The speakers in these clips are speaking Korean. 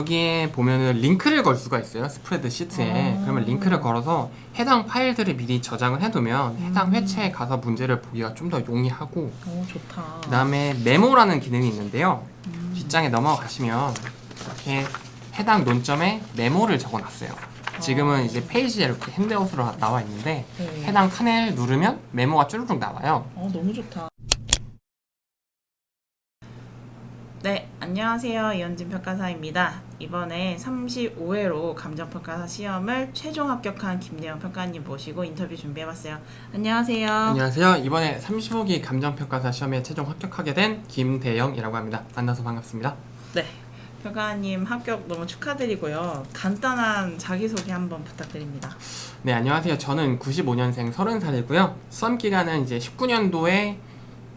여기에 보면은 링크를 걸 수가 있어요. 스프레드 시트에. 그러면 링크를 걸어서 해당 파일들을 미리 저장을 해두면 해당 회차에 가서 문제를 보기가 좀 더 용이하고, 오, 좋다. 그 다음에 메모라는 기능이 있는데요. 뒷장에 넘어가시면 이렇게 해당 논점에 메모를 적어놨어요. 지금은 이제 페이지에 이렇게 핸드아웃으로 나와 있는데 네. 해당 칸을 누르면 메모가 쭈르륵 나와요. 너무 좋다. 네, 안녕하세요. 이현진 평가사입니다. 이번에 35회로 감정평가사 시험을 최종 합격한 김대영 평가님 모시고 인터뷰 준비해봤어요. 안녕하세요. 안녕하세요. 이번에 35기 감정평가사 시험에 최종 합격하게 된 김대영이라고 합니다. 만나서 반갑습니다. 네, 평가님 합격 너무 축하드리고요. 간단한 자기소개 한번 부탁드립니다. 네, 안녕하세요. 저는 95년생 30살이고요. 수험기간은 이제 19년도에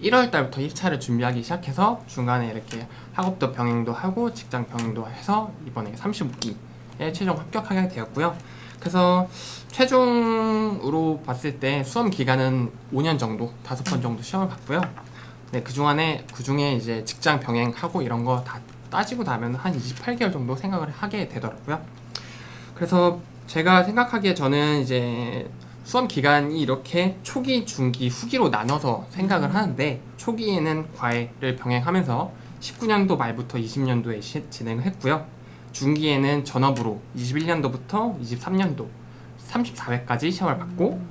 1월 달부터 1차를 준비하기 시작해서 중간에 이렇게 학업도 병행도 하고 직장 병행도 해서 이번에 35기에 최종 합격하게 되었고요. 그래서 최종으로 봤을 때 수험 기간은 5년 정도, 5번 정도 시험을 봤고요. 네, 그중에 이제 직장 병행하고 이런 거 다 따지고 나면 한 28개월 정도 생각을 하게 되더라고요. 그래서 제가 생각하기에 저는 이제 수험 기간이 이렇게 초기, 중기, 후기로 나눠서 생각을 하는데, 초기에는 과외를 병행하면서 19년도 말부터 20년도에 진행을 했고요. 중기에는 전업으로 21년도부터 23년도 34회까지 시험을 받고,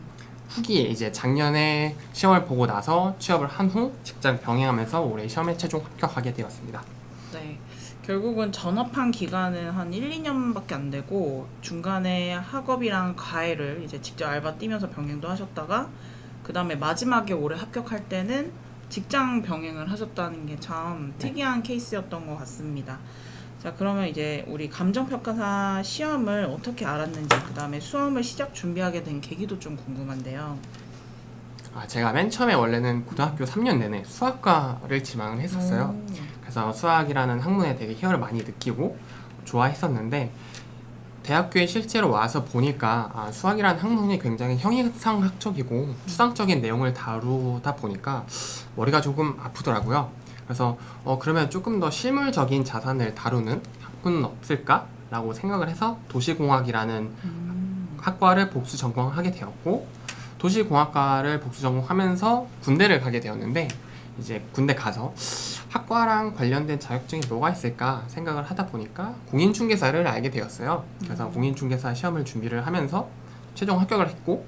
후기에 이제 작년에 시험을 보고 나서 취업을 한 후 직장 병행하면서 올해 시험에 최종 합격하게 되었습니다. 네, 결국은 전업한 기간은 한 1, 2년밖에 안 되고 중간에 학업이랑 과외를 이제 직접 알바 뛰면서 병행도 하셨다가 그 다음에 마지막에 올해 합격할 때는 직장 병행을 하셨다는 게 참 특이한 케이스였던 것 같습니다. 자, 그러면 이제 우리 감정평가사 시험을 어떻게 알았는지, 그 다음에 수험을 시작 준비하게 된 계기도 좀 궁금한데요. 제가 맨 처음에 원래는 고등학교 3년 내내 수학과를 지망을 했었어요. 그래서 수학이라는 학문에 되게 희열을 많이 느끼고 좋아했었는데, 대학교에 실제로 와서 보니까 수학이라는 학문이 굉장히 형이상학적이고 추상적인 내용을 다루다 보니까 머리가 조금 아프더라고요. 그래서 그러면 조금 더 실물적인 자산을 다루는 학문은 없을까? 라고 생각을 해서 도시공학이라는 학과를 복수 전공하게 되었고, 도시공학과를 복수 전공하면서 군대를 가게 되었는데, 이제 군대 가서 학과랑 관련된 자격증이 뭐가 있을까 생각을 하다 보니까 공인중개사를 알게 되었어요. 그래서 공인중개사 시험을 준비를 하면서 최종 합격을 했고,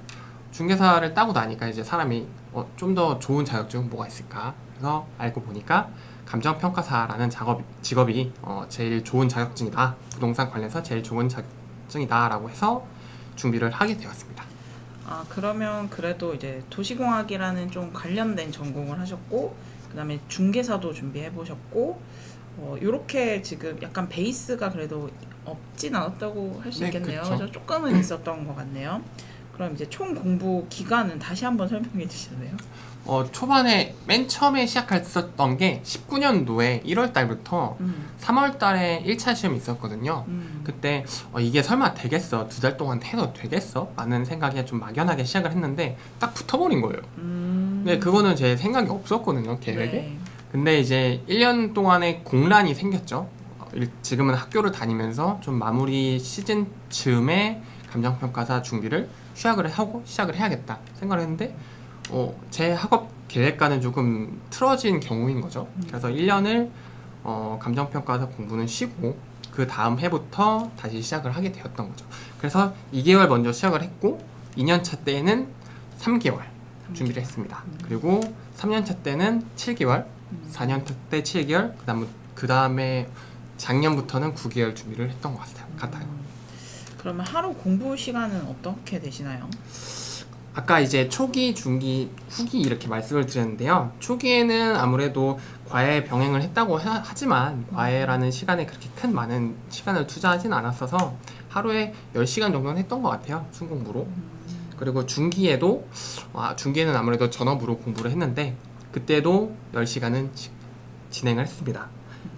중개사를 따고 나니까 이제 사람이 좀 더 좋은 자격증은 뭐가 있을까, 그래서 알고 보니까 감정평가사라는 직업이 제일 좋은 자격증이다, 부동산 관련해서 제일 좋은 자격증이다 라고 해서 준비를 하게 되었습니다. 그러면 그래도 이제 도시공학이라는 좀 관련된 전공을 하셨고, 그 다음에 중개사도 준비해 보셨고, 요렇게 지금 약간 베이스가 그래도 없진 않았다고 할 수 네, 있겠네요. 그쵸. 그래서 조금은 있었던 것 같네요. 그럼 이제 총 공부 기간은 다시 한번 설명해 주실래요? 초반에 맨 처음에 시작했었던 게 19년도에 1월 달부터 3월 달에 1차 시험이 있었거든요. 그때 이게 설마 되겠어? 2달 동안 해도 되겠어? 라는 생각에 좀 막연하게 시작을 했는데 딱 붙어버린 거예요. 근데 그거는 제 생각이 없었거든요, 계획에. 네. 근데 이제 1년 동안의 공란이 생겼죠. 지금은 학교를 다니면서 좀 마무리 시즌 즈음에 감정평가사 준비를 시작을 해야겠다 생각을 했는데, 제 학업 계획과는 조금 틀어진 경우인 거죠. 그래서 1년을 감정평가사 공부는 쉬고 그 다음 해부터 다시 시작을 하게 되었던 거죠. 그래서 2개월 먼저 시작을 했고, 2년차 때에는 3개월 준비를 했습니다. 그리고 3년차 때는 7개월, 4년차 때 7개월, 그 다음에 작년부터는 9개월 준비를 했던 것 같아요. 그러면 하루 공부 시간은 어떻게 되시나요? 아까 이제 초기, 중기, 후기 이렇게 말씀을 드렸는데요. 초기에는 아무래도 과외 병행을 했다고 하지만 과외라는 시간에 그렇게 많은 시간을 투자하진 않았어서 하루에 10시간 정도는 했던 것 같아요, 순공부로. 그리고 중기에는 아무래도 전업으로 공부를 했는데 그때도 10시간은 진행을 했습니다.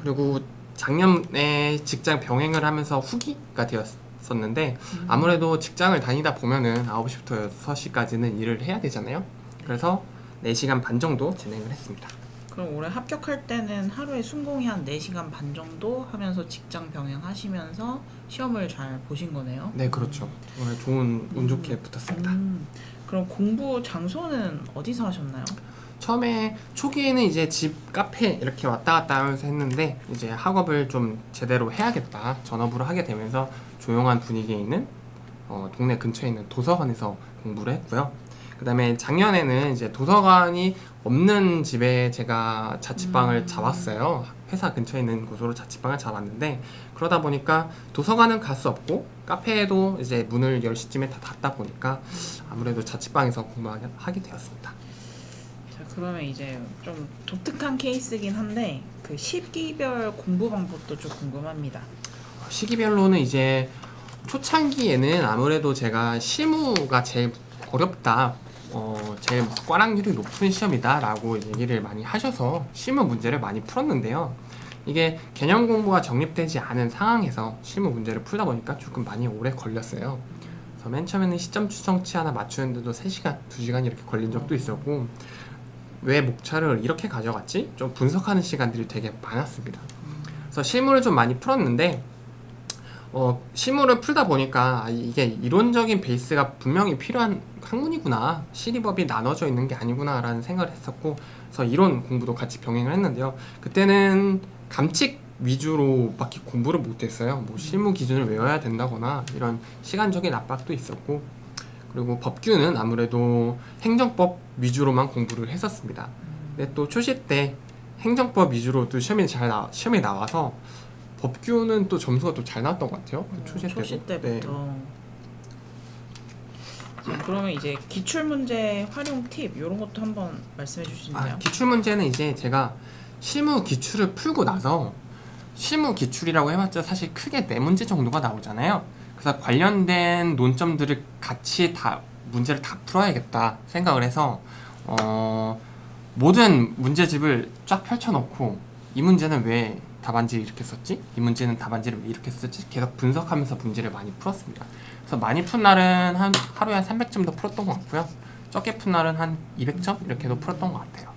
그리고 작년에 직장 병행을 하면서 후기가 되었었는데, 아무래도 직장을 다니다 보면은 9시부터 6시까지는 일을 해야 되잖아요. 그래서 4시간 반 정도 진행을 했습니다. 그럼 올해 합격할 때는 하루에 순공이 한 4시간 반 정도 하면서 직장 병행하시면서 시험을 잘 보신 거네요. 네, 그렇죠. 오늘 좋은 운 좋게 붙었습니다. 그럼 공부 장소는 어디서 하셨나요? 처음에 초기에는 이제 집, 카페 이렇게 왔다 갔다 하면서 했는데 이제 학업을 좀 제대로 해야겠다 전업으로 하게 되면서 조용한 분위기에 있는 동네 근처에 있는 도서관에서 공부를 했고요. 그 다음에 작년에는 이제 도서관이 없는 집에 제가 자취방을 잡았어요. 회사 근처에 있는 곳으로 자취방을 잡았는데 그러다 보니까 도서관은 갈 수 없고 카페에도 이제 문을 10시쯤에 다 닫다 보니까 아무래도 자취방에서 공부하게 되었습니다. 자, 그러면 이제 좀 독특한 케이스긴 한데 그 시기별 공부 방법도 좀 궁금합니다. 시기별로는 이제 초창기에는 아무래도 제가 실무가 제일 어렵다, 제일 꽈락률이 높은 시험이다 라고 얘기를 많이 하셔서 실무 문제를 많이 풀었는데요. 이게 개념 공부가 정립되지 않은 상황에서 실무 문제를 풀다 보니까 조금 많이 오래 걸렸어요. 그래서 맨 처음에는 시점 추정치 하나 맞추는데도 3시간, 2시간 이렇게 걸린 적도 있었고 왜 목차를 이렇게 가져갔지? 좀 분석하는 시간들이 되게 많았습니다. 그래서 실무를 좀 많이 풀었는데 실무를 풀다 보니까 이게 이론적인 베이스가 분명히 필요한 학문이구나, 시리법이 나눠져 있는 게 아니구나 라는 생각을 했었고, 그래서 이론 공부도 같이 병행을 했는데요. 그때는 감칙 위주로 밖에 공부를 못했어요. 뭐 실무 기준을 외워야 된다거나 이런 시간적인 압박도 있었고, 그리고 법규는 아무래도 행정법 위주로만 공부를 했었습니다. 근데 또 초시 때 행정법 위주로 또 시험이 나와서 법규는 또 점수가 또 잘 나왔던 것 같아요. 초시 때부터. 네. 자, 그러면 이제 기출문제 활용 팁 이런 것도 한번 말씀해 주실 수 있나요? 기출 문제는 이제 제가 실무 기출을 풀고 나서, 실무 기출이라고 해봤자 사실 크게 4문제 정도가 나오잖아요. 그래서 관련된 논점들을 같이 다 문제를 다 풀어야겠다 생각을 해서 모든 문제집을 쫙 펼쳐놓고 이 문제는 왜 답안지를 이렇게 썼지? 이 문제는 답안지를 왜 이렇게 썼지? 계속 분석하면서 문제를 많이 풀었습니다. 그래서 많이 푼 날은 하루에 한 300점도 풀었던 것 같고요. 적게 푼 날은 한 200점 이렇게도 풀었던 것 같아요.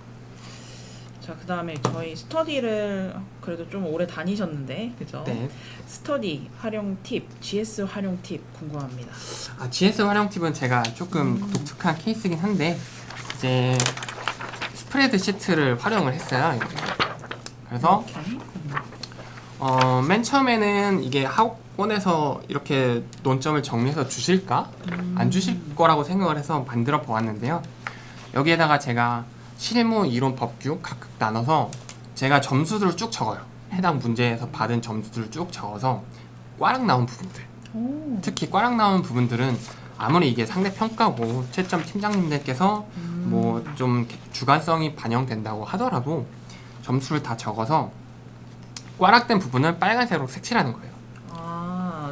자, 그 다음에 저희 스터디를 그래도 좀 오래 다니셨는데, 그죠? 네. 스터디 활용 팁, GS 활용 팁 궁금합니다. GS 활용 팁은 제가 조금 독특한 케이스긴 한데 이제 스프레드 시트를 활용을 했어요. 그래서 오케이. 맨 처음에는 이게 학원에서 이렇게 논점을 정리해서 주실까? 안 주실 거라고 생각을 해서 만들어 보았는데요. 여기에다가 제가 실무, 이론, 법규 각각 나눠서 제가 점수들을 쭉 적어요. 해당 문제에서 받은 점수들을 쭉 적어서 꽈락 나온 부분들, 특히 꽈락 나온 부분들은 아무리 이게 상대 평가고 채점 팀장님들께서 뭐 좀 주관성이 반영된다고 하더라도 점수를 다 적어서 꽈락된 부분을 빨간색으로 색칠하는 거예요.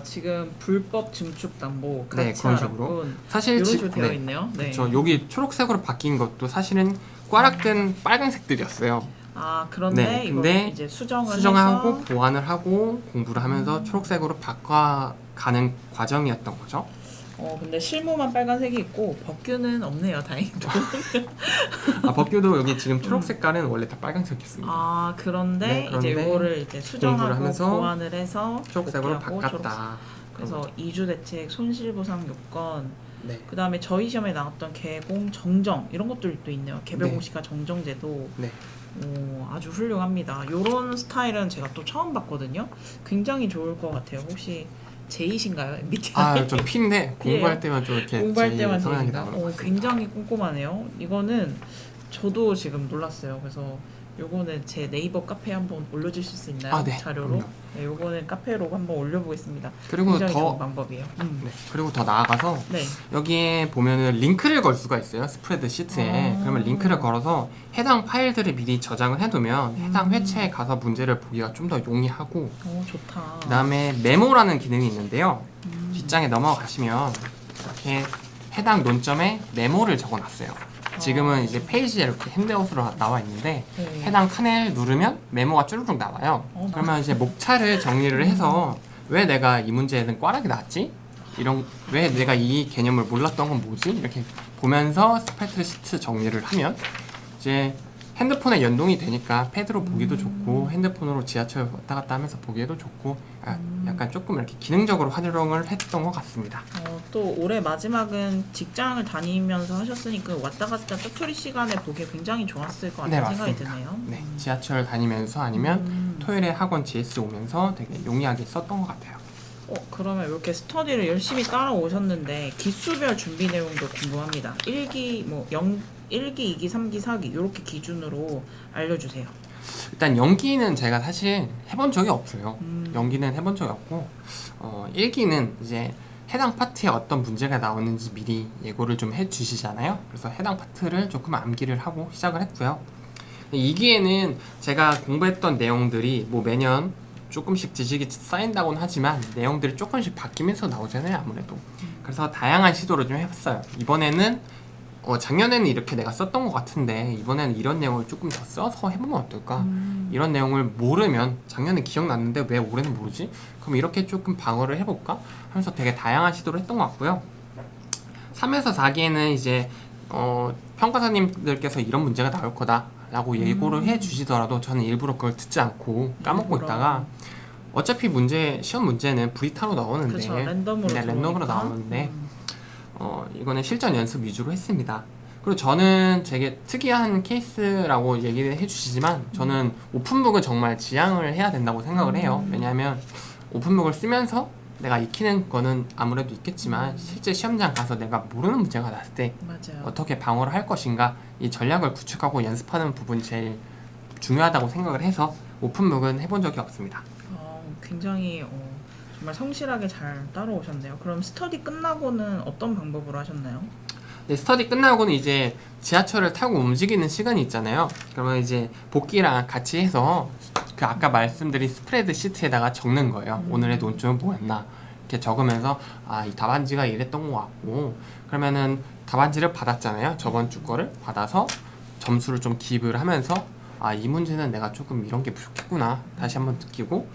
지금 불법 증축 담보 네, 그런 식으로. 사실 이런 식으로 되어 있네요. 네. 그렇죠. 여기 초록색으로 바뀐 것도 사실은 꽈락된 빨간색들이었어요. 그런데 네, 이거 근데 이제 수정을 수정하고 해서 보완을 하고 공부를 하면서 초록색으로 바꿔가는 과정이었던 거죠. 근데 실무만 빨간색이 있고 법규는 없네요, 다행히도. 법규도 여기 지금 초록 색깔은 원래 다 빨간색이었습니다. 그런데 네, 이제 그런데 이거를 이제 수정하고 하면서 보완을 해서 초록색으로 복귀하고 바꿨다. 그래서 이주 대책, 손실보상 요건, 네. 그 다음에 저희 시험에 나왔던 개공 정정 이런 것들도 있네요. 개별 네. 공시가 정정제도. 네. 아주 훌륭합니다. 요런 스타일은 제가 또 처음 봤거든요. 굉장히 좋을 것 같아요. 혹시 J이신가요? MBTI? 좀 P인데 공부할 때만 좀 이렇게 공부할 때만 성향이 J인가? 나오는 것 같습니다. 굉장히 꼼꼼하네요. 이거는 저도 지금 놀랐어요. 그래서 요거는 제 네이버 카페에 한번 올려주실 수 있나요? 네. 자료로? 그럼요. 네, 요거는 카페로 한번 올려보겠습니다. 그리고 굉장히 더 좋은 방법이에요. 그리고 더 나아가서 네. 여기에 보면은 링크를 걸 수가 있어요. 스프레드 시트에. 그러면 링크를 걸어서 해당 파일들을 미리 저장을 해두면 해당 회차에 가서 문제를 보기가 좀 더 용이하고, 좋다. 그 다음에 메모라는 기능이 있는데요. 뒷장에 넘어가시면 이렇게 해당 논점에 메모를 적어놨어요. 지금은 이제 페이지에 이렇게 핸드아웃으로 나와 있는데 네. 해당 칸을 누르면 메모가 쭈르륵 나와요. 그러면 이제 목차를 정리를 해서 왜 내가 이 문제에는 꽈락이 나왔지? 왜 내가 이 개념을 몰랐던 건 뭐지? 이렇게 보면서 스프레드 시트 정리를 하면 이제 핸드폰에 연동이 되니까 패드로 보기도 좋고 핸드폰으로 지하철 왔다 갔다 하면서 보기에도 좋고 약간 조금 이렇게 기능적으로 활용을 했던 것 같습니다. 또 올해 마지막은 직장을 다니면서 하셨으니까 왔다 갔다 짜투리 시간에 보기에 굉장히 좋았을 것 같다는 네, 생각이 맞습니다. 드네요. 네, 지하철 다니면서 아니면 토요일에 학원 GS 오면서 되게 용이하게 썼던 것 같아요. 그러면 이렇게 스터디를 열심히 따라오셨는데 기수별 준비 내용도 궁금합니다. 1기, 1기, 2기, 3기, 4기 이렇게 기준으로 알려주세요. 일단 연기는 제가 사실 해본 적이 없어요. 연기는 해본 적이 없고 1기는 이제 해당 파트에 어떤 문제가 나오는지 미리 예고를 좀 해주시잖아요. 그래서 해당 파트를 조금 암기를 하고 시작을 했고요. 2기에는 제가 공부했던 내용들이 뭐 매년 조금씩 지식이 쌓인다고는 하지만 내용들이 조금씩 바뀌면서 나오잖아요, 아무래도. 그래서 다양한 시도를 좀 해봤어요. 이번에는 작년에는 이렇게 내가 썼던 것 같은데 이번에는 이런 내용을 조금 더 써서 해보면 어떨까? 이런 내용을 모르면 작년에 기억났는데 왜 올해는 모르지? 그럼 이렇게 조금 방어를 해볼까? 하면서 되게 다양한 시도를 했던 것 같고요. 3에서 4기에는 이제 평가사님들께서 이런 문제가 나올 거다 라고 예고를 해주시더라도 저는 일부러 그걸 듣지 않고 까먹고 있다가 어차피 시험 문제는 브리타로 나오는데 그쵸, 랜덤으로 랜덤으로 들어오니까. 나오는데 이거는 실전 연습 위주로 했습니다. 그리고 저는 되게 특이한 케이스라고 얘기를 해주시지만 저는 오픈북을 정말 지향을 해야 된다고 생각을 해요. 왜냐하면 오픈북을 쓰면서 내가 익히는 거는 아무래도 있겠지만 실제 시험장 가서 내가 모르는 문제가 났을 때 맞아요. 어떻게 방어를 할 것인가 이 전략을 구축하고 연습하는 부분이 제일 중요하다고 생각을 해서 오픈북은 해본 적이 없습니다. 굉장히 정말 성실하게 잘 따라오셨네요. 그럼 스터디 끝나고는 어떤 방법으로 하셨나요? 네, 스터디 끝나고는 이제 지하철을 타고 움직이는 시간이 있잖아요. 그러면 이제 복귀랑 같이 해서 그 아까 말씀드린 스프레드 시트에다가 적는 거예요. 오늘의 논점은 뭐였나 이렇게 적으면서 이 답안지가 이랬던 것 같고 그러면은 답안지를 받았잖아요. 저번 주 거를 받아서 점수를 좀 기입을 하면서 이 문제는 내가 조금 이런 게 부족했구나 다시 한번 느끼고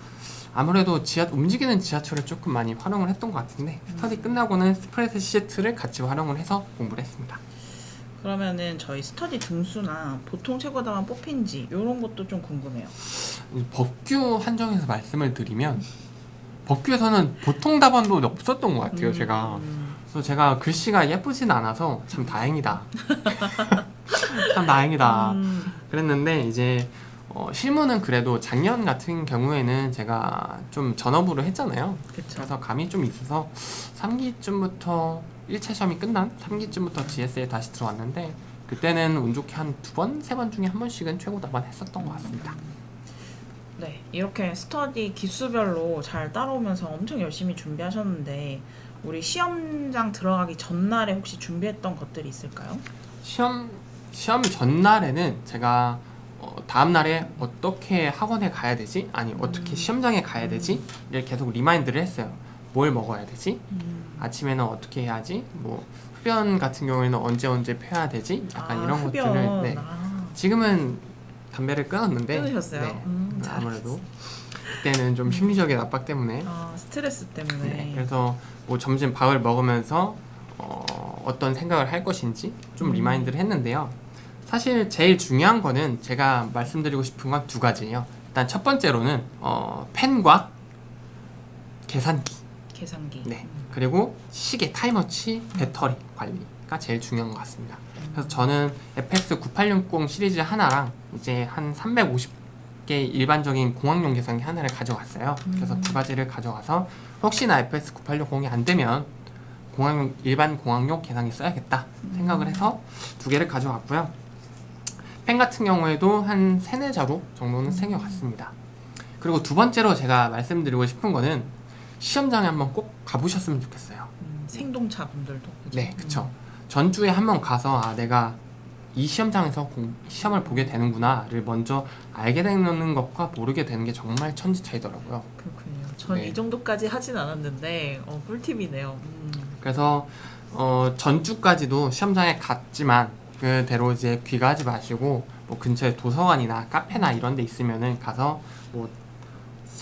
아무래도 움직이는 지하철을 조금 많이 활용을 했던 것 같은데 스터디 끝나고는 스프레드 시트를 같이 활용을 해서 공부를 했습니다. 그러면은 저희 스터디 등수나 보통 최고답안 뽑힌지 이런 것도 좀 궁금해요. 법규 한정에서 말씀을 드리면 법규에서는 보통 답안도 없었던 것 같아요. 그래서 제가 글씨가 예쁘진 않아서 참 다행이다. 참 다행이다. 그랬는데 이제 실무는 그래도 작년 같은 경우에는 제가 좀 전업으로 했잖아요. 그쵸. 그래서 감이 좀 있어서 3기쯤부터 1차 시험이 끝난 3기쯤부터 GS에 다시 들어왔는데 그때는 운 좋게 한 2번, 3번 중에 한 번씩은 최고 답안 했었던 것 같습니다. 네, 이렇게 스터디 기수별로 잘 따라오면서 엄청 열심히 준비하셨는데 우리 시험장 들어가기 전날에 혹시 준비했던 것들이 있을까요? 시험 전날에는 제가 다음 날에 어떻게 학원에 가야 되지? 아니 어떻게 시험장에 가야 되지? 를 계속 리마인드를 했어요. 뭘 먹어야 되지? 아침에는 어떻게 해야지? 뭐 흡연 같은 경우에는 언제 펴야 되지? 약간 이런 흡연. 것들을 네. 지금은 담배를 끊었는데 끊으셨어요? 네. 잘하셨어요. 아무래도 그때는 좀 심리적인 압박 때문에 스트레스 때문에. 네. 그래서 뭐 점심 밥을 먹으면서 어떤 생각을 할 것인지 좀 리마인드를 했는데요. 사실 제일 중요한 거는 제가 말씀드리고 싶은 건 2가지예요. 일단 첫 번째로는 펜과 계산기. 네. 그리고 시계, 타임워치, 배터리 관리가 제일 중요한 것 같습니다. 그래서 저는 FX 9860 시리즈 하나랑 이제 한 350개 일반적인 공학용 계산기 하나를 가져갔어요. 그래서 2가지를 가져가서 혹시나 FX 9860이 안 되면 일반 공학용 계산기 써야겠다 생각을 해서 2개를 가져갔고요. 펜 같은 경우에도 한 3-4자루 정도는 챙겨갔습니다. 그리고 2번째로 제가 말씀드리고 싶은 거는 시험장에 한번 꼭 가보셨으면 좋겠어요. 생동차 분들도. 그죠? 네, 그쵸. 전주에 한번 가서 내가 이 시험장에서 시험을 보게 되는구나를 먼저 알게 되는 것과 모르게 되는 게 정말 천지 차이더라고요. 그렇군요. 전 네. 이 정도까지 하진 않았는데 꿀팁이네요. 그래서 전주까지도 시험장에 갔지만 그대로 이제 귀가하지 마시고 뭐 근처에 도서관이나 카페나 이런 데 있으면은 가서 뭐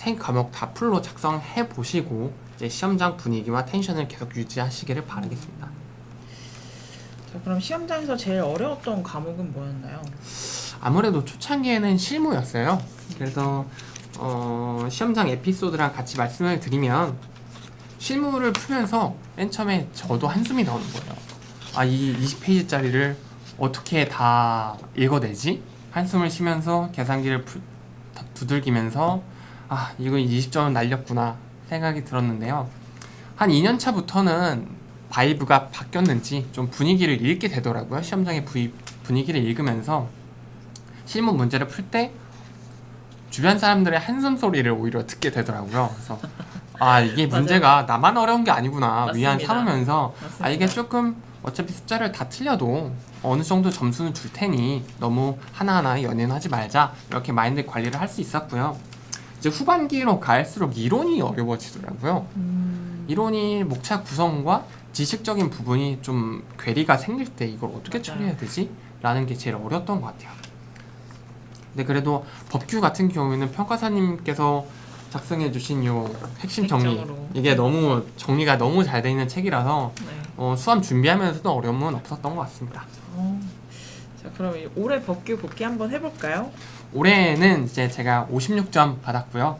생 과목 다 풀로 작성해 보시고 이제 시험장 분위기와 텐션을 계속 유지하시기를 바라겠습니다. 자, 그럼 시험장에서 제일 어려웠던 과목은 뭐였나요? 아무래도 초창기에는 실무였어요. 그래서 시험장 에피소드랑 같이 말씀을 드리면 실무를 풀면서 맨 처음에 저도 한숨이 나오는 거예요. 아, 이 20페이지짜리를 어떻게 다 읽어내지? 한숨을 쉬면서 계산기를 두들기면서 아, 이거 20점은 날렸구나 생각이 들었는데요. 한 2년 차부터는 바이브가 바뀌었는지 좀 분위기를 읽게 되더라고요. 시험장의 분위기를 읽으면서 실무 문제를 풀 때 주변 사람들의 한숨 소리를 오히려 듣게 되더라고요. 그래서 아, 이게 문제가 나만 어려운 게 아니구나 위안 맞습니다. 삼으면서 맞습니다. 아, 이게 조금 어차피 숫자를 다 틀려도 어느 정도 점수는 줄 테니 너무 하나하나 연연하지 말자, 이렇게 마인드 관리를 할 수 있었고요. 이제 후반기로 갈수록 이론이 어려워지더라고요. 이론이 목차 구성과 지식적인 부분이 좀 괴리가 생길 때 이걸 어떻게 맞아요. 처리해야 되지? 라는 게 제일 어려웠던 것 같아요. 근데 그래도 법규 같은 경우에는 평가사님께서 작성해 주신 요 핵심 정리, 핵심적으로. 이게 너무 정리가 너무 잘 돼 있는 책이라서 네. 수험 준비하면서도 어려움은 없었던 것 같습니다. 자, 그럼 올해 법규 복귀 한번 해볼까요? 올해는 이제 제가 56점 받았고요.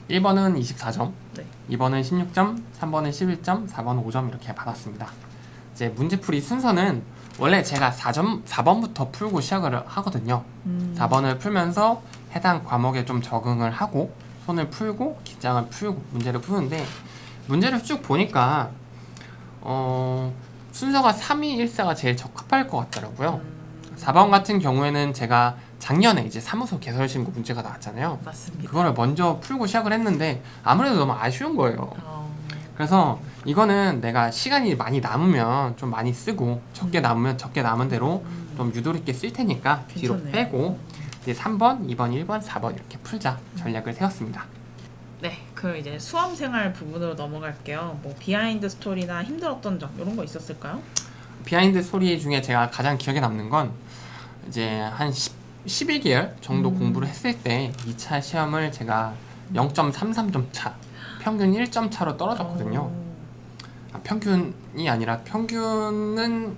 1번은 24점, 네. 2번은 16점, 3번은 11점, 4번은 5점 이렇게 받았습니다. 이제 문제풀이 순서는 원래 제가 4번부터 풀고 시작을 하거든요. 4번을 풀면서 해당 과목에 좀 적응을 하고 손을 풀고 긴장을 풀고 문제를 푸는데, 문제를 쭉 보니까 순서가 3, 2, 1, 4가 제일 적합할 것 같더라고요. 4번 같은 경우에는 제가 작년에 이제 사무소 개설 신고 문제가 나왔잖아요. 맞습니다. 그거를 먼저 풀고 시작을 했는데 아무래도 너무 아쉬운 거예요. 어, 그래서 이거는 내가 시간이 많이 남으면 좀 많이 쓰고 적게 남으면 적게 남은 대로 좀 유도리 있게 쓸 테니까 뒤로 괜찮네요. 빼고 이제 3번, 2번, 1번, 4번 이렇게 풀자 전략을 세웠습니다. 네, 그럼 이제 수험생활 부분으로 넘어갈게요. 뭐 비하인드 스토리나 힘들었던 점 이런 거 있었을까요? 비하인드 스토리 중에 제가 가장 기억에 남는 건 이제 한 11개월 정도 공부를 했을 때 2차 시험을 제가 0.33점 차, 평균 1점 차로 떨어졌거든요. 아, 평균이 아니라 평균은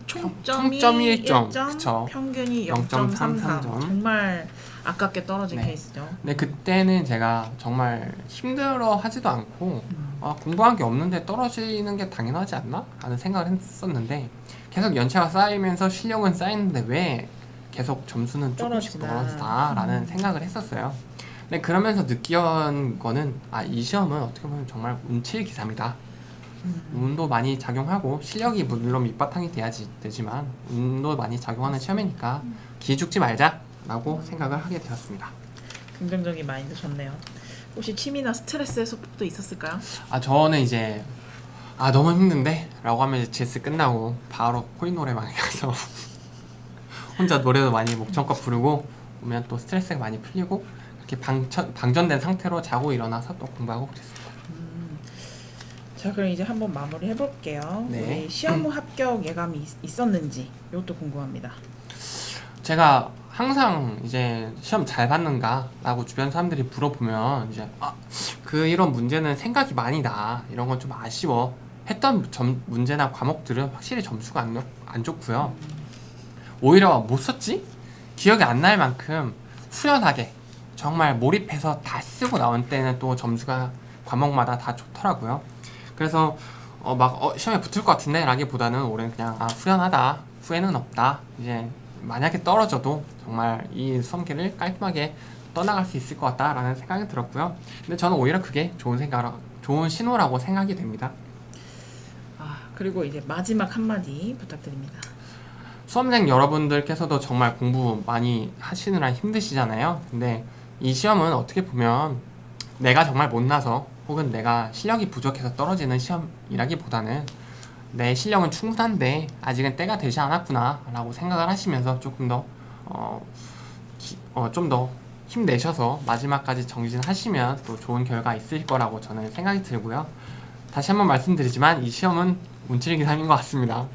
총점이 총점이 1점, 1점, 그쵸. 평균이 0.33 0.33점. 정말 아깝게 떨어진 네. 케이스죠. 근데 그때는 제가 정말 힘들어 하지도 않고 아, 공부한 게 없는데 떨어지는 게 당연하지 않나? 라는 생각을 했었는데 계속 연차가 쌓이면서 실력은 쌓이는데 왜 계속 점수는 조금씩 떨어지나. 떨어지나? 라는 생각을 했었어요. 근데 그러면서 느끼는 거는 아, 이 시험은 어떻게 보면 정말 운칠기삼이다. 운도 많이 작용하고 실력이 물론 밑바탕이 돼야지 되지만 운도 많이 작용하는 시험이니까 기죽지 말자 라고 생각을 하게 되었습니다. 긍정적인 마인드 좋네요. 혹시 취미나 스트레스 해소법도 있었을까요? 아, 저는 이제 아, 너무 힘든데? 라고 하면 이제 GS 끝나고 바로 코인 노래방에 가서 혼자 노래도 많이 목청껏 부르고 오면 또 스트레스가 많이 풀리고 이렇게 방전된 상태로 자고 일어나서 또 공부하고 그랬습니다. 자, 그럼 이제 한번 마무리 해볼게요. 네. 우리 시험 후 합격 예감이 있었는지 이것도 궁금합니다. 제가 항상 이제 시험 잘 봤는가? 라고 주변 사람들이 물어보면 이제 이런 문제는 생각이 많이 나. 이런 건 좀 아쉬워. 했던 문제나 과목들은 확실히 점수가 안 좋고요. 오히려 못 썼지? 기억이 안 날 만큼 후련하게 정말 몰입해서 다 쓰고 나온 때는 또 점수가 과목마다 다 좋더라고요. 그래서 시험에 붙을 것 같은데 라기보다는 올해는 그냥 후련하다, 후회는 없다, 이제 만약에 떨어져도 정말 이 수험기를 깔끔하게 떠나갈 수 있을 것 같다라는 생각이 들었고요. 근데 저는 오히려 그게 좋은 신호라고 생각이 됩니다. 그리고 이제 마지막 한마디 부탁드립니다. 수험생 여러분들께서도 정말 공부 많이 하시느라 힘드시잖아요. 근데 이 시험은 어떻게 보면 내가 정말 못나서 혹은 내가 실력이 부족해서 떨어지는 시험이라기보다는 내 실력은 충분한데 아직은 때가 되지 않았구나 라고 생각을 하시면서 조금 더 좀 더 힘내셔서 마지막까지 정진하시면 또 좋은 결과 있을 거라고 저는 생각이 들고요. 다시 한번 말씀드리지만 이 시험은 운칠기삼인 것 같습니다.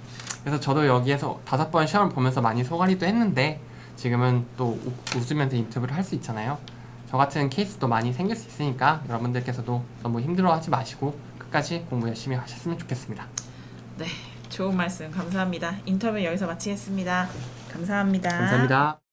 그래서 저도 여기에서 5번 시험을 보면서 많이 소가리도 했는데 지금은 또 웃으면서 인터뷰를 할 수 있잖아요. 저 같은 케이스도 많이 생길 수 있으니까 여러분들께서도 너무 힘들어하지 마시고 끝까지 공부 열심히 하셨으면 좋겠습니다. 네, 좋은 말씀 감사합니다. 인터뷰 여기서 마치겠습니다. 감사합니다. 감사합니다.